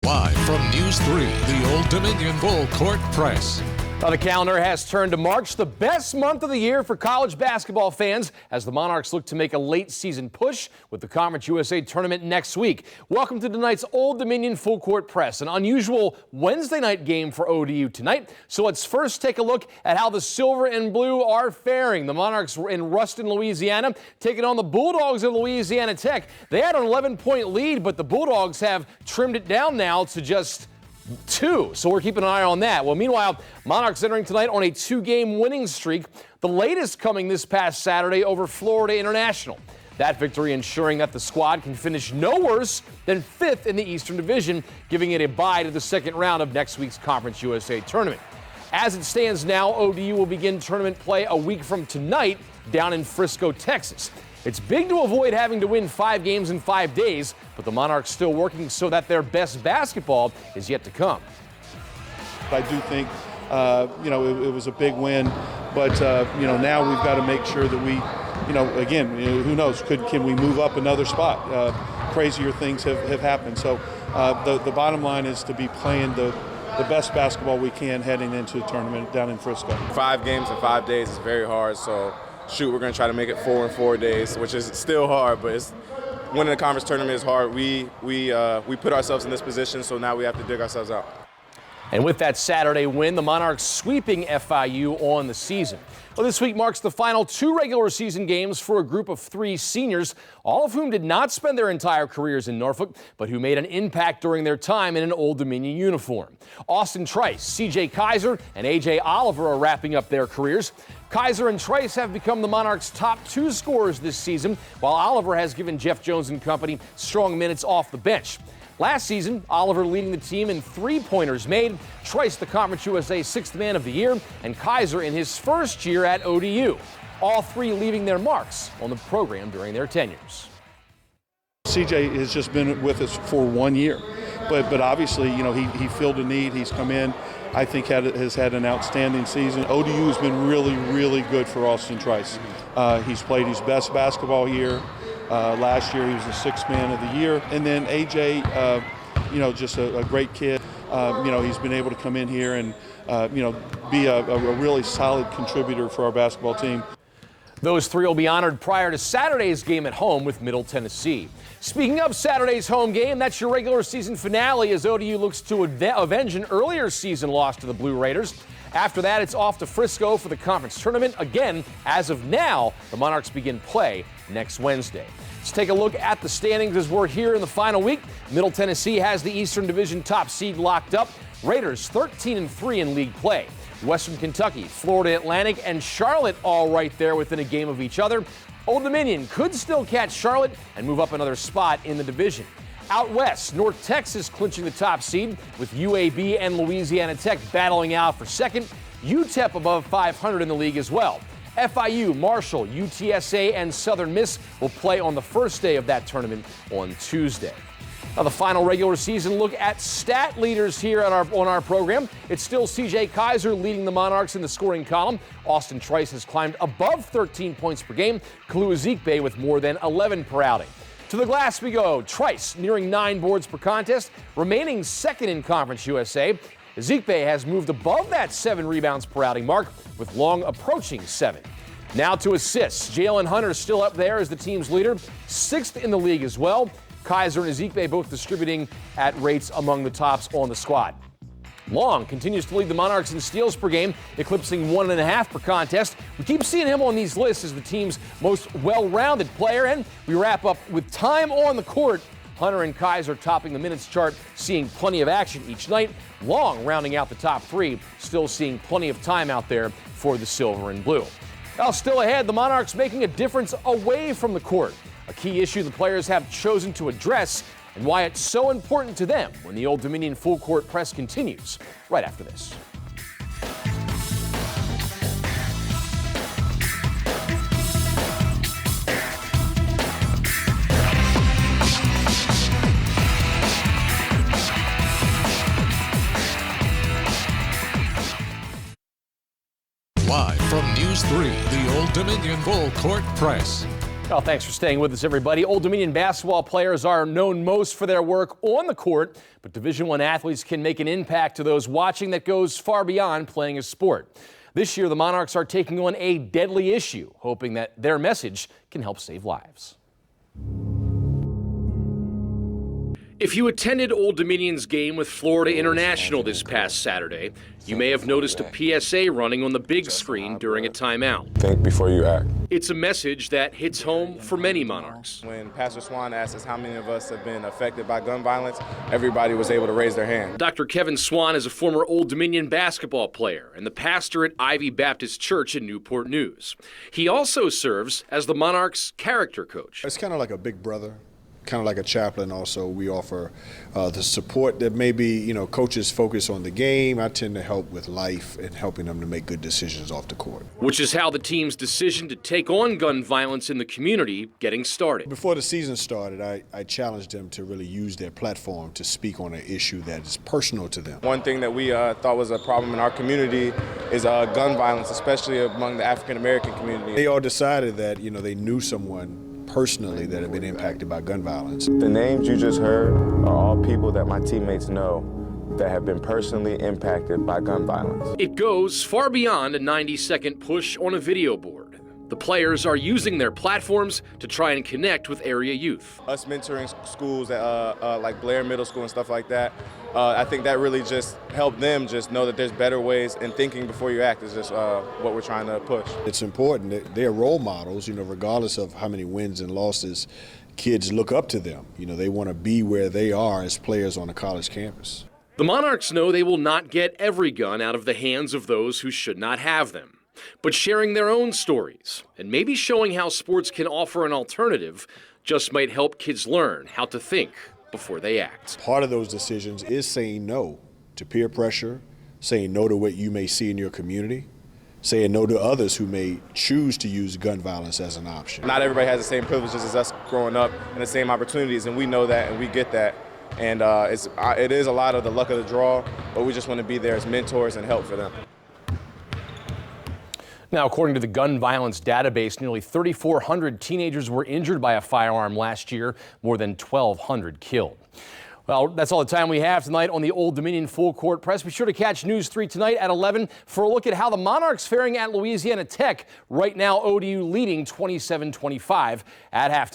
Live from News 3, the Old Dominion Full Court Press. Now the calendar has turned to March, the best month of the year for college basketball fans, as the Monarchs look to make a late season push with the Conference USA tournament next week. Welcome to tonight's Old Dominion Full Court Press, an unusual Wednesday night game for ODU tonight. So let's first take a look at how the Silver and Blue are faring. The Monarchs were in Ruston, Louisiana, taking on the Bulldogs of Louisiana Tech. They had an 11-point lead, but the Bulldogs have trimmed it down now to just 2, so we're keeping an eye on that. Well, meanwhile, Monarchs entering tonight on a 2-game winning streak, the latest coming this past Saturday over Florida International. That victory ensuring that the squad can finish no worse than 5th in the Eastern Division, giving it a bye to the second round of next week's Conference USA tournament. As it stands now, ODU will begin tournament play a week from tonight down in Frisco, Texas. It's big to avoid having to win 5 games in 5 days, but the Monarchs still working so that their best basketball is yet to come. I do think, it was a big win, but, now we've got to make sure that we, again, who knows, can we move up another spot? Crazier things have happened. So the bottom line is to be playing the best basketball we can heading into the tournament down in Frisco. 5 games in 5 days is very hard, so we're going to try to make it 4 in 4 days, which is still hard, but winning the conference tournament is hard. We put ourselves in this position, so now we have to dig ourselves out. And with that Saturday win, the Monarchs sweeping FIU on the season. Well, this week marks the final 2 regular season games for a group of 3 seniors, all of whom did not spend their entire careers in Norfolk, but who made an impact during their time in an Old Dominion uniform. Austin Trice, C.J. Kaiser, and A.J. Oliver are wrapping up their careers. Kaiser and Trice have become the Monarchs' top 2 scorers this season, while Oliver has given Jeff Jones and company strong minutes off the bench. Last season, Oliver leading the team in 3-pointers made, Trice the Conference USA 6th Man of the Year, and Kaiser in his first year at ODU. All 3 leaving their marks on the program during their tenures. CJ has just been with us for 1 year, but obviously, he filled a need. He's come in, I think has had an outstanding season. ODU has been really, really good for Austin Trice. He's played his best basketball here. Last year he was the 6th Man of the Year. And then AJ, just a great kid. He's been able to come in here and, be a really solid contributor for our basketball team. Those 3 will be honored prior to Saturday's game at home with Middle Tennessee. Speaking of Saturday's home game, that's your regular season finale as ODU looks to avenge an earlier season loss to the Blue Raiders. After that, it's off to Frisco for the conference tournament. Again, as of now, the Monarchs begin play next Wednesday. Let's take a look at the standings as we're here in the final week. Middle Tennessee has the Eastern Division top seed locked up. Raiders 13-3 in league play. Western Kentucky, Florida Atlantic, and Charlotte all right there within a game of each other. Old Dominion could still catch Charlotte and move up another spot in the division. Out west, North Texas clinching the top seed with UAB and Louisiana Tech battling out for second. UTEP above 500 in the league as well. FIU, Marshall, UTSA, and Southern Miss will play on the first day of that tournament on Tuesday. Now the final regular season look at stat leaders here on our program. It's still C.J. Kaiser leading the Monarchs in the scoring column. Austin Trice has climbed above 13 points per game. Kalu Ezikpe with more than 11 per outing. To the glass we go. Trice nearing 9 boards per contest, remaining 2nd in Conference USA. Ezikpe has moved above that 7 rebounds per outing mark, with Long approaching 7. Now to assists. Jalen Hunter still up there as the team's leader, 6th in the league as well. Kaiser and Ezikpe both distributing at rates among the tops on the squad. Long continues to lead the Monarchs in steals per game, eclipsing 1.5 per contest. We keep seeing him on these lists as the team's most well-rounded player, and we wrap up with time on the court. Hunter and Kaiser topping the minutes chart, seeing plenty of action each night. Long rounding out the top 3, still seeing plenty of time out there for the Silver and Blue. Now still ahead, the Monarchs making a difference away from the court. A key issue the players have chosen to address and why it's so important to them when the Old Dominion Full Court Press continues right after this. Live from News 3, the Old Dominion Full Court Press. Well, thanks for staying with us, everybody. Old Dominion basketball players are known most for their work on the court, but Division I athletes can make an impact to those watching that goes far beyond playing a sport. This year, the Monarchs are taking on a deadly issue, hoping that their message can help save lives. If you attended Old Dominion's game with Florida International this past Saturday, you may have noticed a PSA running on the big screen during a timeout. Think before you act. It's a message that hits home for many Monarchs. When Pastor Swan asked us how many of us have been affected by gun violence, everybody was able to raise their hand. Dr. Kevin Swan is a former Old Dominion basketball player and the pastor at Ivy Baptist Church in Newport News. He also serves as the Monarchs' character coach. It's kind of like a big brother. Kind of like a chaplain also. We offer the support that maybe, coaches focus on the game. I tend to help with life and helping them to make good decisions off the court. Which is how the team's decision to take on gun violence in the community getting started. Before the season started, I challenged them to really use their platform to speak on an issue that is personal to them. One thing that we thought was a problem in our community is gun violence, especially among the African American community. They all decided that, they knew someone personally that have been impacted by gun violence. The names you just heard are all people that my teammates know that have been personally impacted by gun violence. It goes far beyond a 90-second push on a video board. The players are using their platforms to try and connect with area youth. Us mentoring schools like Blair Middle School and stuff like that, I think that really just helped them just know that there's better ways, and thinking before you act is just what we're trying to push. It's important that they're role models, regardless of how many wins and losses, kids look up to them. They want to be where they are as players on a college campus. The Monarchs know they will not get every gun out of the hands of those who should not have them. But sharing their own stories and maybe showing how sports can offer an alternative just might help kids learn how to think before they act. Part of those decisions is saying no to peer pressure, saying no to what you may see in your community, saying no to others who may choose to use gun violence as an option. Not everybody has the same privileges as us growing up and the same opportunities, and we know that and we get that. And it is a lot of the luck of the draw, but we just want to be there as mentors and help for them. Now, according to the gun violence database, nearly 3,400 teenagers were injured by a firearm last year, more than 1,200 killed. Well, that's all the time we have tonight on the Old Dominion Full Court Press. Be sure to catch News 3 tonight at 11 for a look at how the Monarchs faring at Louisiana Tech. Right now, ODU leading 27-25 at halftime.